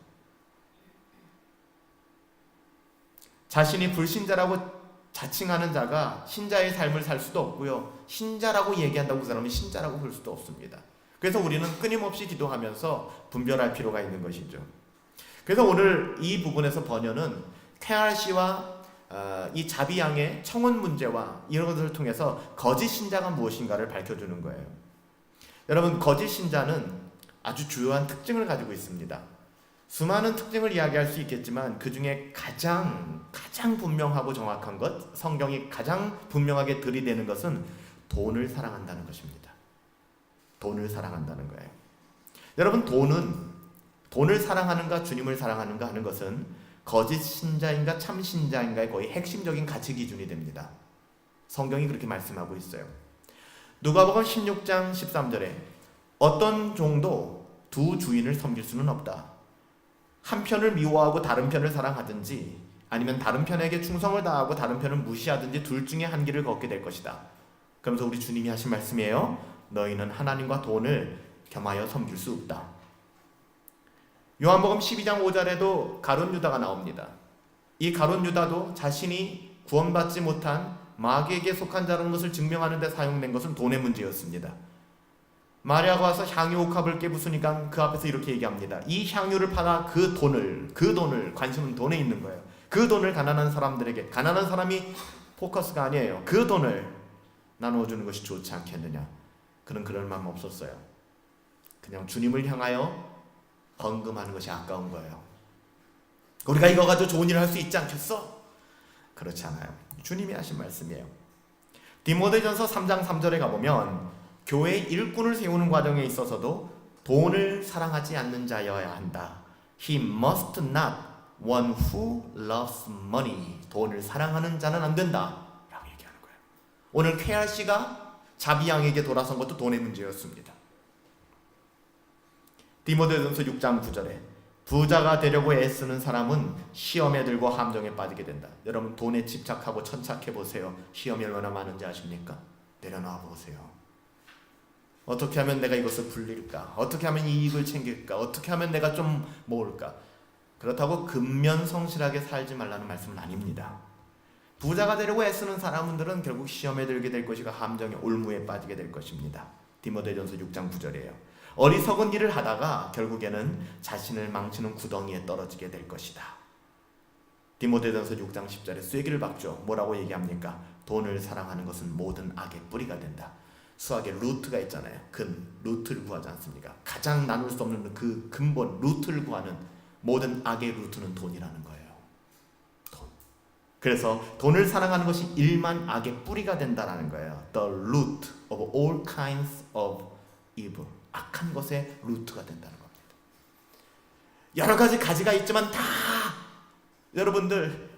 자신이 불신자라고 자칭하는 자가 신자의 삶을 살 수도 없고요. 신자라고 얘기한다고 그 사람이 신자라고 볼 수도 없습니다. 그래서 우리는 끊임없이 기도하면서 분별할 필요가 있는 것이죠. 그래서 오늘 이 부분에서 번연은 쾌할시와 이 자비양의 청혼 문제와 이런 것들을 통해서 거짓 신자가 무엇인가를 밝혀주는 거예요. 여러분, 거짓 신자는 아주 주요한 특징을 가지고 있습니다. 수많은 특징을 이야기할 수 있겠지만 그 중에 가장 분명하고 정확한 것, 성경이 가장 분명하게 들이대는 것은 돈을 사랑한다는 것입니다. 돈을 사랑한다는 거예요. 여러분, 돈을 사랑하는가 주님을 사랑하는가 하는 것은 거짓 신자인가 참 신자인가의 거의 핵심적인 가치 기준이 됩니다. 성경이 그렇게 말씀하고 있어요. 누가복음 16장 13절에 어떤 종도 두 주인을 섬길 수는 없다. 한 편을 미워하고 다른 편을 사랑하든지, 아니면 다른 편에게 충성을 다하고 다른 편을 무시하든지 둘 중에 한 길을 걷게 될 것이다. 그러면서 우리 주님이 하신 말씀이에요. 너희는 하나님과 돈을 겸하여 섬길 수 없다. 요한복음 12장 5절에도 가룟 유다가 나옵니다. 이 가룟 유다도 자신이 구원받지 못한 마귀에게 속한 자라는 것을 증명하는 데 사용된 것은 돈의 문제였습니다. 마리아가 와서 향유 옥합을 깨부수니까 그 앞에서 이렇게 얘기합니다. 이 향유를 팔아 그 돈을, 관심은 돈에 있는 거예요. 그 돈을 가난한 사람들에게, 가난한 사람이 포커스가 아니에요. 그 돈을 나누어주는 것이 좋지 않겠느냐. 그는 그럴 마음 없었어요. 그냥 주님을 향하여 헌금하는 것이 아까운 거예요. 우리가 이거 가지고 좋은 일을 할 수 있지 않겠어? 그렇지 않아요. 주님이 하신 말씀이에요. 디모데전서 3장 3절에 가보면 교회 일꾼을 세우는 과정에 있어서도 돈을 사랑하지 않는 자여야 한다. He must not one who loves money. 돈을 사랑하는 자는 안 된다 라고 얘기하는 거예요. 오늘 쾌할시가 자비양에게 돌아선 것도 돈의 문제였습니다. 디모데전서 6장 9절에 부자가 되려고 애쓰는 사람은 시험에 들고 함정에 빠지게 된다. 여러분, 돈에 집착하고 천착해 보세요. 시험이 얼마나 많은지 아십니까? 내려놔 보세요. 어떻게 하면 내가 이것을 불릴까? 어떻게 하면 이익을 챙길까? 어떻게 하면 내가 좀 모을까? 그렇다고 근면성실하게 살지 말라는 말씀은 아닙니다. 부자가 되려고 애쓰는 사람들은 결국 시험에 들게 될 것이고 함정의 올무에 빠지게 될 것입니다. 디모데전서 6장 9절이에요. 어리석은 일을 하다가 결국에는 자신을 망치는 구덩이에 떨어지게 될 것이다. 디모데전서 6장 10절에 쐐기를 박죠. 뭐라고 얘기합니까? 돈을 사랑하는 것은 모든 악의 뿌리가 된다. 수학에 루트가 있잖아요. 루트를 구하지 않습니까? 가장 나눌 수 없는 그 근본 루트를 구하는 모든 악의 루트는 돈이라는 거예요. 돈. 그래서 돈을 사랑하는 것이 일만 악의 뿌리가 된다라는 거예요. The root of all kinds of evil. 악한 것의 루트가 된다는 겁니다. 여러 가지 가지가 있지만 다 여러분들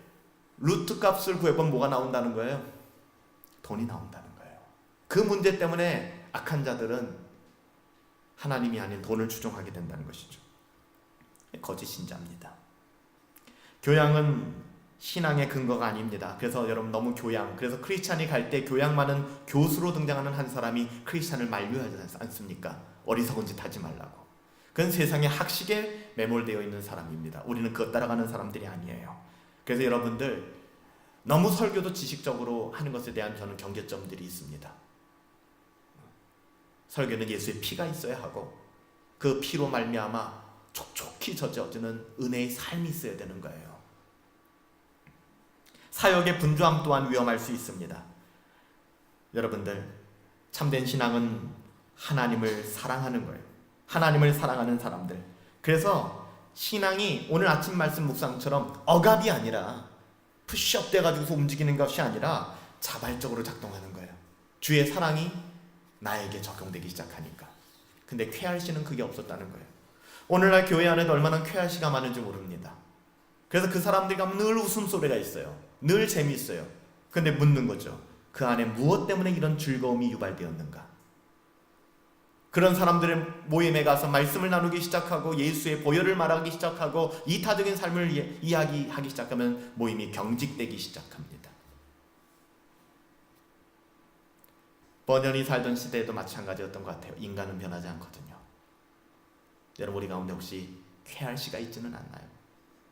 루트 값을 구해보면 뭐가 나온다는 거예요? 돈이 나온다는 거예요. 그 문제 때문에 악한 자들은 하나님이 아닌 돈을 추종하게 된다는 것이죠. 거짓 신자입니다. 교양은 신앙의 근거가 아닙니다. 그래서 여러분 너무 그래서 크리스찬이 갈 때 교양 많은 교수로 등장하는 한 사람이 크리스찬을 만류하지 않습니까? 어리석은 짓 하지 말라고. 그건 세상의 학식에 매몰되어 있는 사람입니다. 우리는 그것 따라가는 사람들이 아니에요. 그래서 여러분들 너무 설교도 지식적으로 하는 것에 대한 저는 경계점들이 있습니다. 설교는 예수의 피가 있어야 하고 그 피로 말미암아 촉촉히 젖어지는 은혜의 삶이 있어야 되는 거예요. 사역의 분주함 또한 위험할 수 있습니다. 여러분들 참된 신앙은 하나님을 사랑하는 거예요. 하나님을 사랑하는 사람들. 그래서 신앙이 오늘 아침 말씀 묵상처럼 억압이 아니라 푸시업 돼가지고 움직이는 것이 아니라 자발적으로 작동하는 거예요. 주의 사랑이 나에게 적용되기 시작하니까. 근데 쾌활시는 그게 없었다는 거예요. 오늘날 교회 안에도 얼마나 쾌활시가 많은지 모릅니다. 그래서 그 사람들이 가면 늘 웃음소리가 있어요. 늘 재미있어요. 근데 묻는 거죠. 그 안에 무엇 때문에 이런 즐거움이 유발되었는가? 그런 사람들의 모임에 가서 말씀을 나누기 시작하고 예수의 보혈을 말하기 시작하고 이타적인 삶을 이야기하기 시작하면 모임이 경직되기 시작합니다. 번연이 살던 시대에도 마찬가지였던 것 같아요. 인간은 변하지 않거든요. 여러분 우리 가운데 혹시 쾌활시가 있지는 않나요?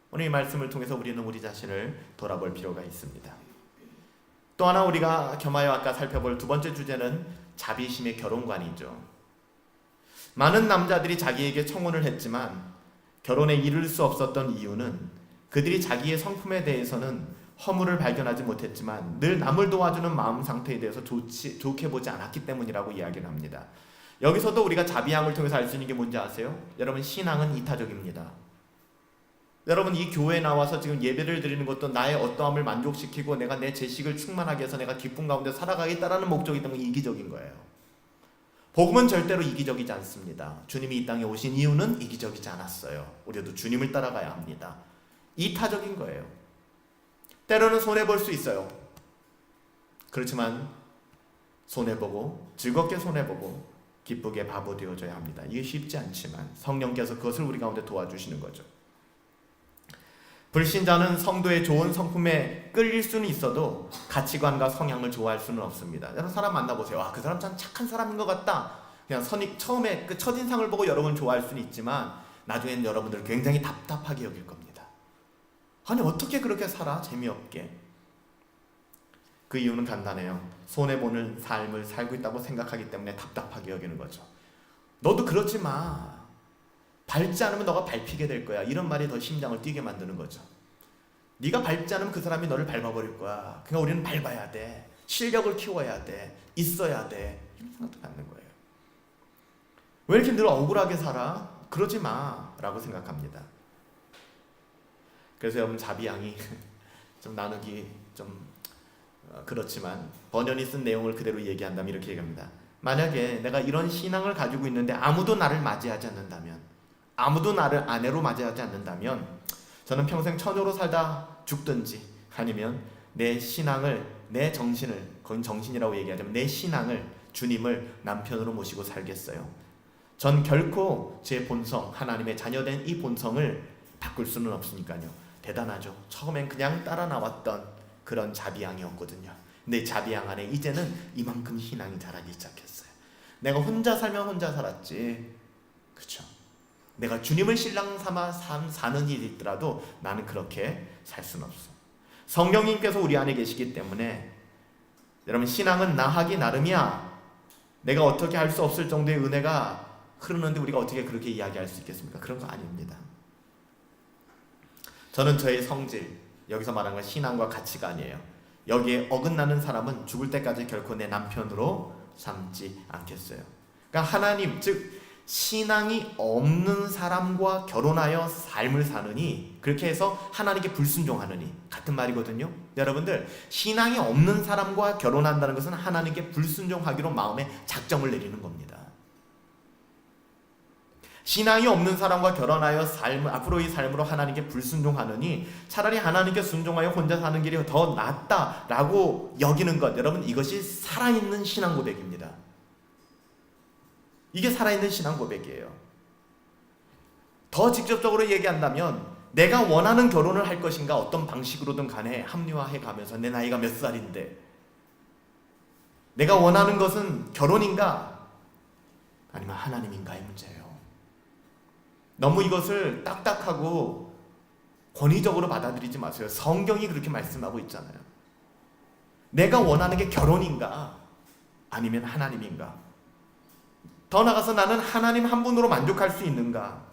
오늘 이 말씀을 통해서 우리는 우리 자신을 돌아볼 필요가 있습니다. 또 하나 우리가 겸하여 아까 살펴볼 두 번째 주제는 자비심의 결혼관이죠. 많은 남자들이 자기에게 청혼을 했지만 결혼에 이를 수 없었던 이유는 그들이 자기의 성품에 대해서는 허물을 발견하지 못했지만 늘 남을 도와주는 마음 상태에 대해서 좋게 보지 않았기 때문이라고 이야기를 합니다. 여기서도 우리가 자비함을 통해서 알 수 있는 게 뭔지 아세요? 여러분 신앙은 이타적입니다. 여러분 이 교회에 나와서 지금 예배를 드리는 것도 나의 어떠함을 만족시키고 내가 내 재식을 충만하게 해서 내가 기쁨 가운데 살아가겠다라는 목적이 때문에 이기적인 거예요. 복음은 절대로 이기적이지 않습니다. 주님이 이 땅에 오신 이유는 이기적이지 않았어요. 우리도 주님을 따라가야 합니다. 이타적인 거예요. 때로는 손해볼 수 있어요. 그렇지만 손해보고 즐겁게 손해보고 기쁘게 바보 되어져야 합니다. 이게 쉽지 않지만 성령께서 그것을 우리 가운데 도와주시는 거죠. 불신자는 성도의 좋은 성품에 끌릴 수는 있어도 가치관과 성향을 좋아할 수는 없습니다. 여러분 사람 만나보세요. 와, 그 사람 참 착한 사람인 것 같다. 그냥 처음에 그 첫인상을 보고 여러분 좋아할 수는 있지만 나중에는 여러분들 굉장히 답답하게 여길 겁니다. 아니 어떻게 그렇게 살아? 재미없게. 그 이유는 간단해요. 손해보는 삶을 살고 있다고 생각하기 때문에 답답하게 여기는 거죠. 너도 그렇지 마. 밟지 않으면 너가 밟히게 될 거야. 이런 말이 더 심장을 뛰게 만드는 거죠. 네가 밟지 않으면 그 사람이 너를 밟아버릴 거야. 그러니까 우리는 밟아야 돼. 실력을 키워야 돼. 있어야 돼. 이런 생각도 갖는 거예요. 왜 이렇게 늘 억울하게 살아? 그러지 마 라고 생각합니다. 그래서 여러분 자비양이 좀 나누기 좀 그렇지만 번연이 쓴 내용을 그대로 얘기한다면 이렇게 얘기합니다. 만약에 내가 이런 신앙을 가지고 있는데 아무도 나를 맞이하지 않는다면, 아무도 나를 아내로 맞이하지 않는다면 저는 평생 처녀로 살다 죽든지 아니면 내 신앙을, 내 정신을, 그건 정신이라고 얘기하자면 내 신앙을, 주님을 남편으로 모시고 살겠어요. 전 결코 제 본성, 하나님의 자녀된 이 본성을 바꿀 수는 없으니까요. 대단하죠. 처음엔 그냥 따라 나왔던 그런 자비양이었거든요. 근데 자비양 안에 이제는 이만큼 신앙이 자라기 시작했어요. 내가 혼자 살면 혼자 살았지. 그렇죠? 내가 주님을 신랑 삼아 사는 일이 있더라도 나는 그렇게 살 수는 없어. 성령님께서 우리 안에 계시기 때문에 여러분, 신앙은 나 하기 나름이야. 내가 어떻게 할 수 없을 정도의 은혜가 흐르는데 우리가 어떻게 그렇게 이야기할 수 있겠습니까? 그런 거 아닙니다. 저는 저의 성질, 여기서 말하는 건 신앙과 가치가 아니에요. 여기에 어긋나는 사람은 죽을 때까지 결코 내 남편으로 삼지 않겠어요. 그러니까 하나님, 즉 신앙이 없는 사람과 결혼하여 삶을 사느니, 그렇게 해서 하나님께 불순종하느니, 같은 말이거든요. 여러분들, 신앙이 없는 사람과 결혼한다는 것은 하나님께 불순종하기로 마음에 작정을 내리는 겁니다. 신앙이 없는 사람과 결혼하여 앞으로의 삶으로 하나님께 불순종하느니 차라리 하나님께 순종하여 혼자 사는 길이 더 낫다라고 여기는 것, 여러분, 이것이 살아있는 신앙 고백입니다. 이게 살아있는 신앙 고백이에요. 더 직접적으로 얘기한다면 내가 원하는 결혼을 할 것인가, 어떤 방식으로든 간에 합리화해 가면서 내 나이가 몇 살인데 내가 원하는 것은 결혼인가 아니면 하나님인가의 문제예요. 너무 이것을 딱딱하고 권위적으로 받아들이지 마세요. 성경이 그렇게 말씀하고 있잖아요. 내가 원하는 게 결혼인가 아니면 하나님인가? 더 나아가서 나는 하나님 한 분으로 만족할 수 있는가?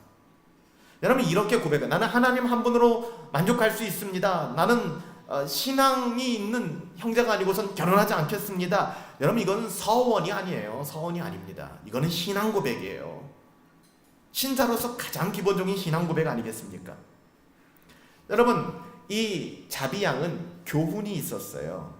여러분, 이렇게 고백해. 나는 하나님 한 분으로 만족할 수 있습니다. 나는 신앙이 있는 형제가 아니고선 결혼하지 않겠습니다. 여러분, 이건 서원이 아니에요. 서원이 아닙니다. 이거는 신앙 고백이에요. 신자로서 가장 기본적인 신앙 고백 아니겠습니까? 여러분, 이 자비양은 교훈이 있었어요.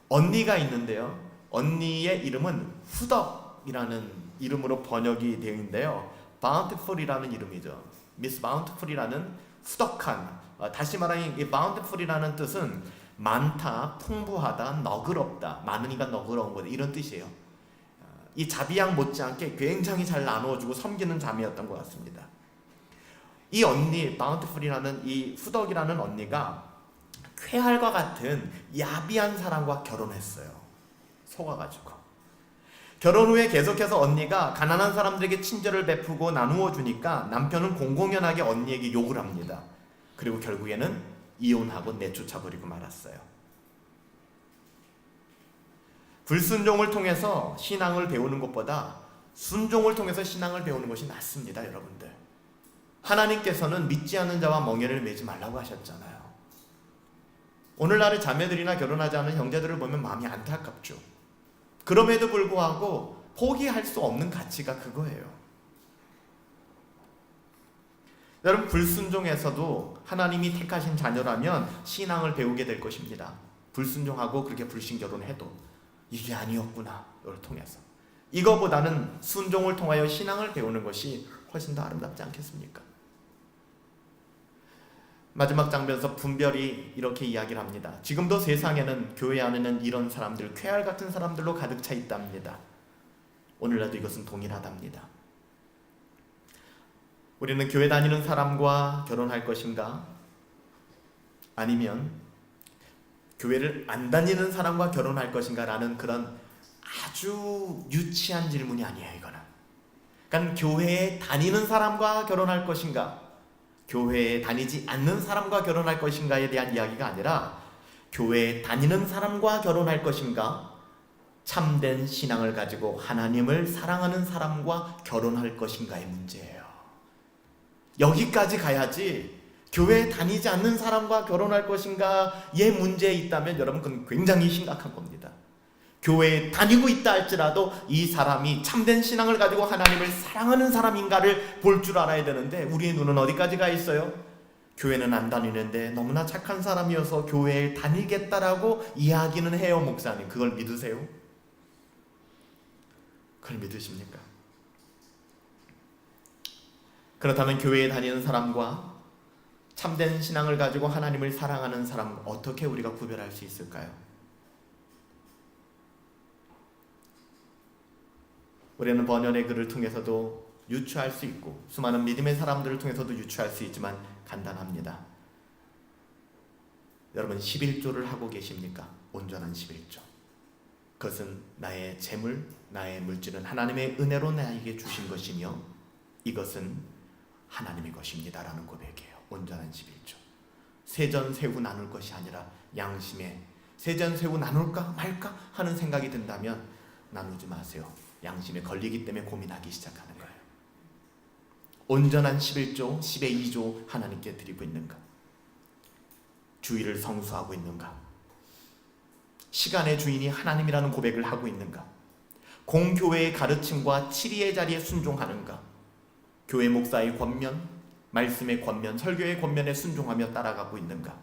언니가 있는데요, 언니의 이름은 후덕이라는 이름으로 번역이 되어 있는데요, bountiful이라는 이름이죠. Miss Bountiful이라는 후덕한, 다시 말하면 이 bountiful이라는 뜻은 많다, 풍부하다, 너그럽다, 많으니까 너그러운 거다, 이런 뜻이에요. 이 자비양 못지않게 굉장히 잘 나누어주고 섬기는 자매였던 것 같습니다. 이 언니, 바운티풀이라는 이 후덕이라는 언니가 쾌활과 같은 야비한 사람과 결혼했어요. 속아가지고. 결혼 후에 계속해서 언니가 가난한 사람들에게 친절을 베푸고 나누어 주니까 남편은 공공연하게 언니에게 욕을 합니다. 그리고 결국에는 이혼하고 내쫓아버리고 말았어요. 불순종을 통해서 신앙을 배우는 것보다 순종을 통해서 신앙을 배우는 것이 낫습니다, 여러분들. 하나님께서는 믿지 않는 자와 멍에를 매지 말라고 하셨잖아요. 오늘날의 자매들이나 결혼하지 않은 형제들을 보면 마음이 안타깝죠. 그럼에도 불구하고 포기할 수 없는 가치가 그거예요. 여러분, 불순종에서도 하나님이 택하신 자녀라면 신앙을 배우게 될 것입니다. 불순종하고 그렇게 불신결혼해도 이게 아니었구나, 이걸 통해서. 이거보다는 순종을 통하여 신앙을 배우는 것이 훨씬 더 아름답지 않겠습니까? 마지막 장면에서 분별이 이렇게 이야기를 합니다. 지금도 세상에는, 교회 안에는 이런 사람들, 쾌활 같은 사람들로 가득 차 있답니다. 오늘날도 이것은 동일하답니다. 우리는 교회 다니는 사람과 결혼할 것인가? 아니면 교회를 안 다니는 사람과 결혼할 것인가? 라는 그런 아주 유치한 질문이 아니에요, 이거는. 그러니까 교회에 다니는 사람과 결혼할 것인가? 교회에 다니지 않는 사람과 결혼할 것인가에 대한 이야기가 아니라 교회에 다니는 사람과 결혼할 것인가? 참된 신앙을 가지고 하나님을 사랑하는 사람과 결혼할 것인가의 문제예요. 여기까지 가야지 교회에 다니지 않는 사람과 결혼할 것인가의 문제에 있다면 여러분, 그건 굉장히 심각한 겁니다. 교회에 다니고 있다 할지라도 이 사람이 참된 신앙을 가지고 하나님을 사랑하는 사람인가를 볼 줄 알아야 되는데 우리의 눈은 어디까지 가 있어요? 교회는 안 다니는데 너무나 착한 사람이어서 교회에 다니겠다라고 이야기는 해요. 목사님, 그걸 믿으세요? 그걸 믿으십니까? 그렇다면 교회에 다니는 사람과 참된 신앙을 가지고 하나님을 사랑하는 사람, 어떻게 우리가 구별할 수 있을까요? 우리는 번연의 글을 통해서도 유추할 수 있고 수많은 믿음의 사람들을 통해서도 유추할 수 있지만 간단합니다. 여러분, 11조를 하고 계십니까? 온전한 11조. 그것은 나의 재물, 나의 물질은 하나님의 은혜로 나에게 주신 것이며 이것은 하나님의 것입니다라는 고백이에요. 온전한 11조. 세전세후 나눌 것이 아니라 양심에 세전세후 나눌까 말까 하는 생각이 든다면 나누지 마세요. 양심에 걸리기 때문에 고민하기 시작하는 거예요. 온전한 11조, 10의 2조 하나님께 드리고 있는가? 주의를 성수하고 있는가? 시간의 주인이 하나님이라는 고백을 하고 있는가? 공교회의 가르침과 치리의 자리에 순종하는가? 교회 목사의 권면, 말씀의 권면, 설교의 권면에 순종하며 따라가고 있는가?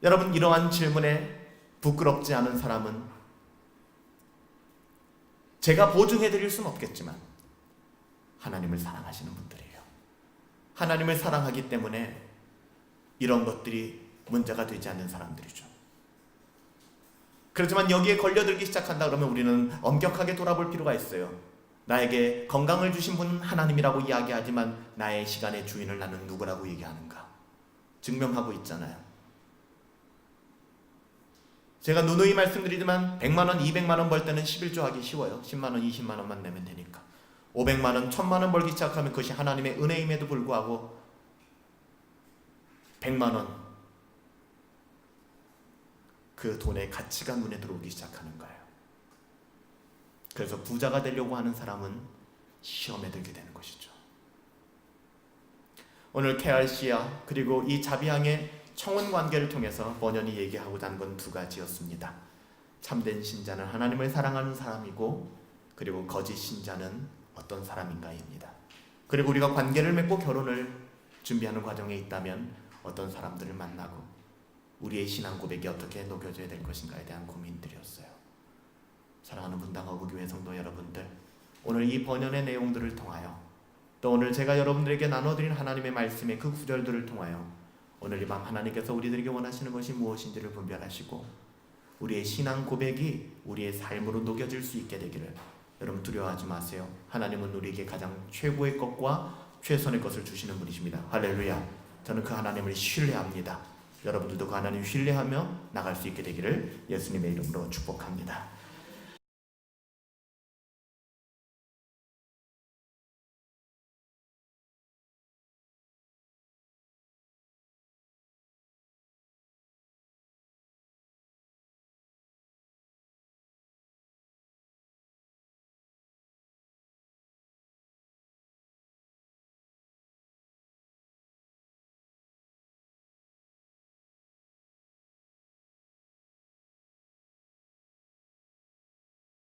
여러분, 이러한 질문에 부끄럽지 않은 사람은 제가 보증해 드릴 수는 없겠지만 하나님을 사랑하시는 분들이에요. 하나님을 사랑하기 때문에 이런 것들이 문제가 되지 않는 사람들이죠. 그렇지만 여기에 걸려들기 시작한다 그러면 우리는 엄격하게 돌아볼 필요가 있어요. 나에게 건강을 주신 분은 하나님이라고 이야기하지만 나의 시간의 주인을 나는 누구라고 얘기하는가? 증명하고 있잖아요. 제가 누누이 말씀드리지만 100만 원, 200만 원 벌 때는 11조 하기 쉬워요. 10만 원, 20만 원만 내면 되니까. 500만 원, 1000만 원 벌기 시작하면 그것이 하나님의 은혜임에도 불구하고 100만 원, 그 돈의 가치가 눈에 들어오기 시작하는 거예요. 그래서 부자가 되려고 하는 사람은 시험에 들게 되는 것이죠. 오늘 KRC와 그리고 이 자비항의 청혼 관계를 통해서 번연히 얘기하고자 하는 건 두 가지였습니다. 참된 신자는 하나님을 사랑하는 사람이고 그리고 거짓 신자는 어떤 사람인가입니다. 그리고 우리가 관계를 맺고 결혼을 준비하는 과정에 있다면 어떤 사람들을 만나고 우리의 신앙 고백이 어떻게 녹여져야 될 것인가에 대한 고민들이었어요. 사랑하는 분당 어부교회 성도 여러분들, 오늘 이 번연의 내용들을 통하여 또 오늘 제가 여러분들에게 나눠드린 하나님의 말씀의 그 구절들을 통하여 오늘 이 밤 하나님께서 우리들에게 원하시는 것이 무엇인지를 분별하시고 우리의 신앙 고백이 우리의 삶으로 녹여질 수 있게 되기를 여러분 두려워하지 마세요. 하나님은 우리에게 가장 최고의 것과 최선의 것을 주시는 분이십니다. 할렐루야. 저는 그 하나님을 신뢰합니다. 여러분들도 그 하나님 신뢰하며 나갈 수 있게 되기를 예수님의 이름으로 축복합니다.